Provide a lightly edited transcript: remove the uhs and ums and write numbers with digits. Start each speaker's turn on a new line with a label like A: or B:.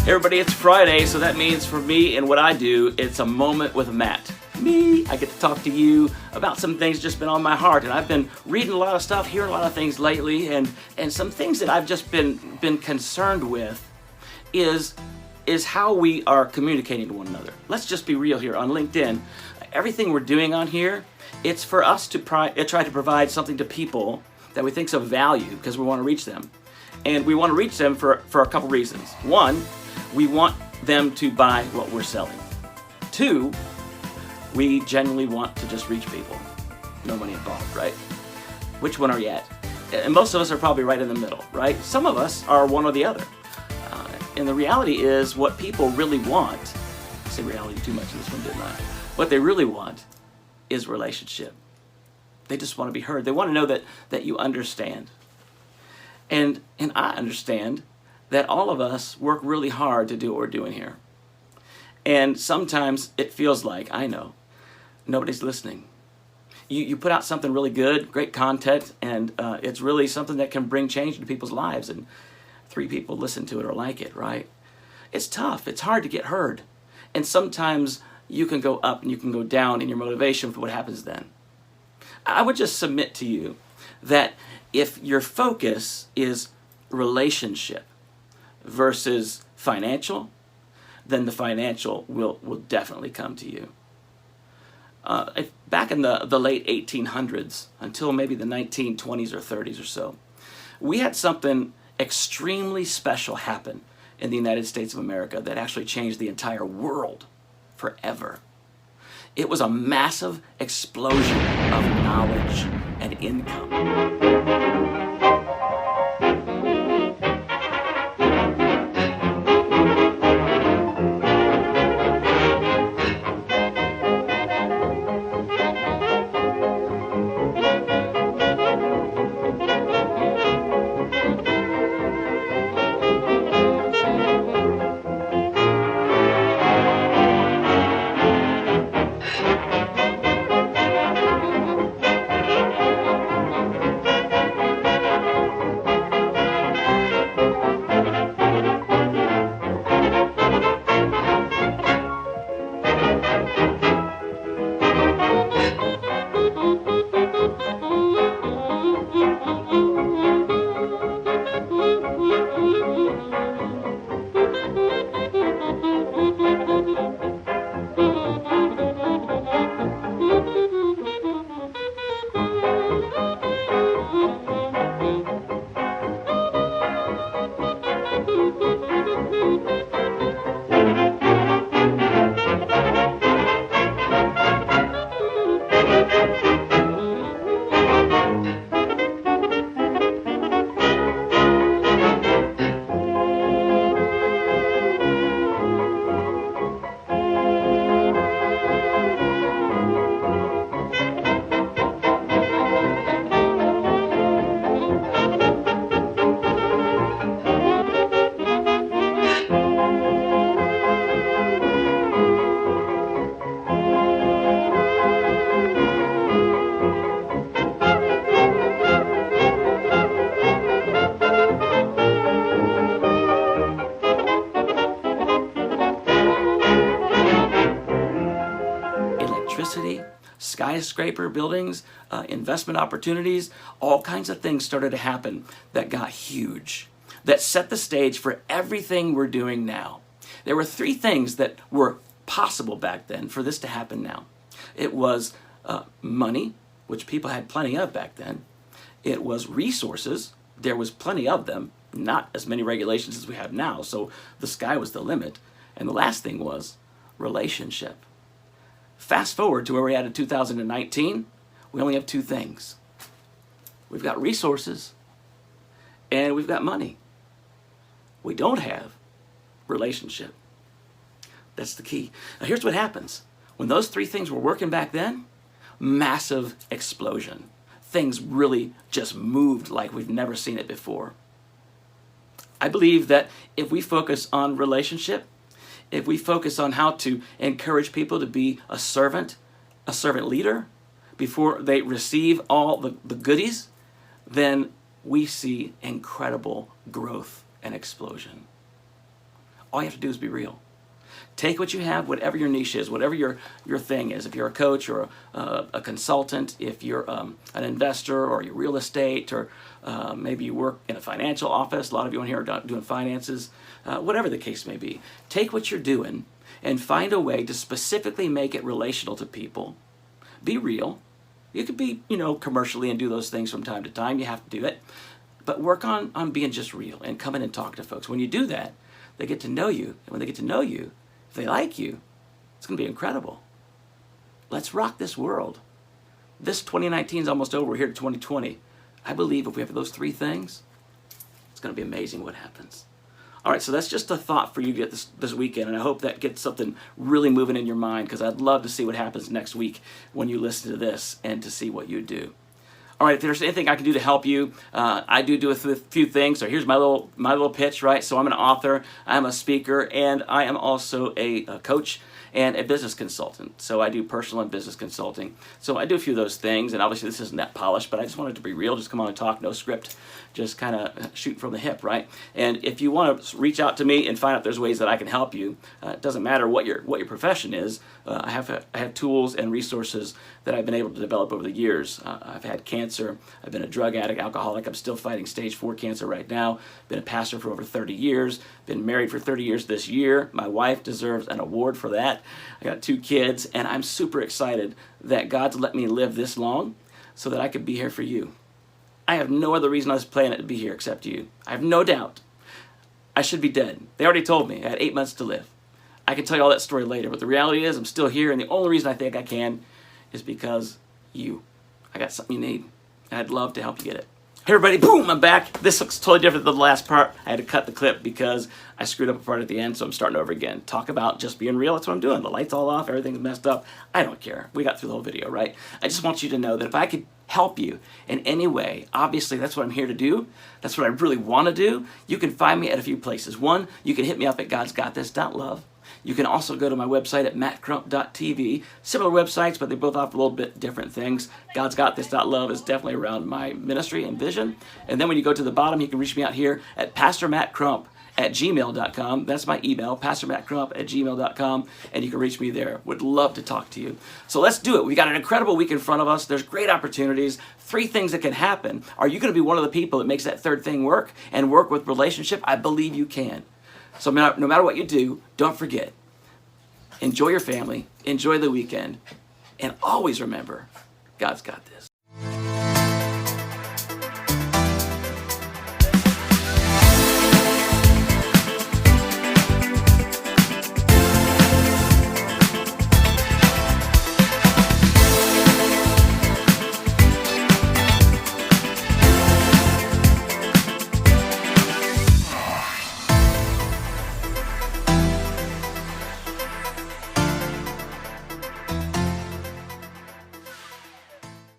A: Hey everybody, it's Friday, so that means for me and what I do, it's a moment with Matt. I get to talk to you about some things just been on my heart, and I've been reading a lot of stuff, hearing a lot of things lately, and some things that I've just been concerned with is how we are communicating to one another. Let's just be real here on LinkedIn. Everything we're doing on here, it's for us to try to provide something to people that we think's of value because we want to reach them. And we want to reach them for a couple reasons. One, we want them to buy what we're selling. Two, we genuinely want to just reach people. No money involved, right? Which one are you at? And most of us are probably right in the middle, right? Some of us are one or the other. And the reality is what people really want, I say reality too much in this one, didn't I? What they really want is relationship. They just want to be heard. They want to know that you understand. And I understand that all of us work really hard to do what we're doing here. And sometimes it feels like, I know, nobody's listening. You put out something really good, great content, and it's really something that can bring change into people's lives, and 3 people listen to it or like it, right? It's tough. It's hard to get heard. And sometimes you can go up and you can go down in your motivation with what happens then. I would just submit to you that if your focus is relationship versus financial, then the financial will definitely come to you. Back in the late 1800s, until maybe the 1920s or 30s or so, we had something extremely special happen in the United States of America that actually changed the entire world forever. It was a massive explosion of knowledge and income. Skyscraper buildings, investment opportunities, all kinds of things started to happen that got huge, that set the stage for everything we're doing now. There were 3 things that were possible back then for this to happen now. It was money, which people had plenty of back then. It was resources. There was plenty of them, not as many regulations as we have now, so the sky was the limit. And the last thing was relationship. Fast forward to where we're at in 2019, we only have 2 things. We've got resources and we've got money. We don't have relationship. That's the key. Now here's what happens. When those 3 things were working back then, massive explosion. Things really just moved like we've never seen it before. I believe that if we focus on relationship, if we focus on how to encourage people to be a servant leader before they receive all the goodies, then we see incredible growth and explosion. All you have to do is be real. Take what you have, whatever your niche is, whatever your thing is. If you're a coach or a consultant, if you're an investor or you're real estate, or maybe you work in a financial office. A lot of you in here are doing finances. Whatever the case may be, take what you're doing and find a way to specifically make it relational to people. Be real. You could be, commercially and do those things from time to time. You have to do it. But work on being just real and come in and talk to folks. When you do that, they get to know you. And when they get to know you, if they like you, it's going to be incredible. Let's rock this world. This 2019 is almost over. We're here to 2020. I believe if we have those three things, it's going to be amazing what happens. All right, so that's just a thought for you to get this weekend, and I hope that gets something really moving in your mind, because I'd love to see what happens next week when you listen to this and to see what you do. All right, if there's anything I can do to help you, I do a few things. So here's my little pitch, right? So I'm an author, I'm a speaker, and I am also a coach and a business consultant. So I do personal and business consulting. So I do a few of those things, and obviously this isn't that polished, but I just wanted to be real. Just come on and talk, no script, just kind of shoot from the hip, right? And if you want to reach out to me and find out there's ways that I can help you, it doesn't matter what your profession is. I have tools and resources that I've been able to develop over the years. I've had cancer. I've been a drug addict, alcoholic. I'm still fighting stage 4 cancer right now. Been a pastor for over 30 years. Been married for 30 years this year. My wife deserves an award for that. I got 2 kids, and I'm super excited that God's let me live this long so that I could be here for you. I have no other reason on this planet to be here except you. I have no doubt. I should be dead. They already told me I had 8 months to live. I can tell you all that story later, but the reality is I'm still here, and the only reason I think I can is because you. I got something you need, and I'd love to help you get it. Hey everybody, boom, I'm back. This looks totally different than the last part. I had to cut the clip because I screwed up a part at the end, so I'm starting over again. Talk about just being real. That's what I'm doing. The light's all off, everything's messed up. I don't care. We got through the whole video, right? I just want you to know that if I could help you in any way, obviously that's what I'm here to do. That's what I really want to do. You can find me at a few places. One, you can hit me up at GodsGotThis.Love. You can also go to my website at mattcrump.tv. Similar websites, but they both offer a little bit different things. GodsGotThis.Love is definitely around my ministry and vision. And then when you go to the bottom, you can reach me out here at pastormattcrump@gmail.com. That's my email, pastormattcrump@gmail.com, and you can reach me there. Would love to talk to you. So let's do it. We got an incredible week in front of us. There's great opportunities. 3 things that can happen. Are you going to be one of the people that makes that third thing work and work with relationship? I believe you can. So no matter what you do, don't forget, enjoy your family, enjoy the weekend, and always remember, God's got this.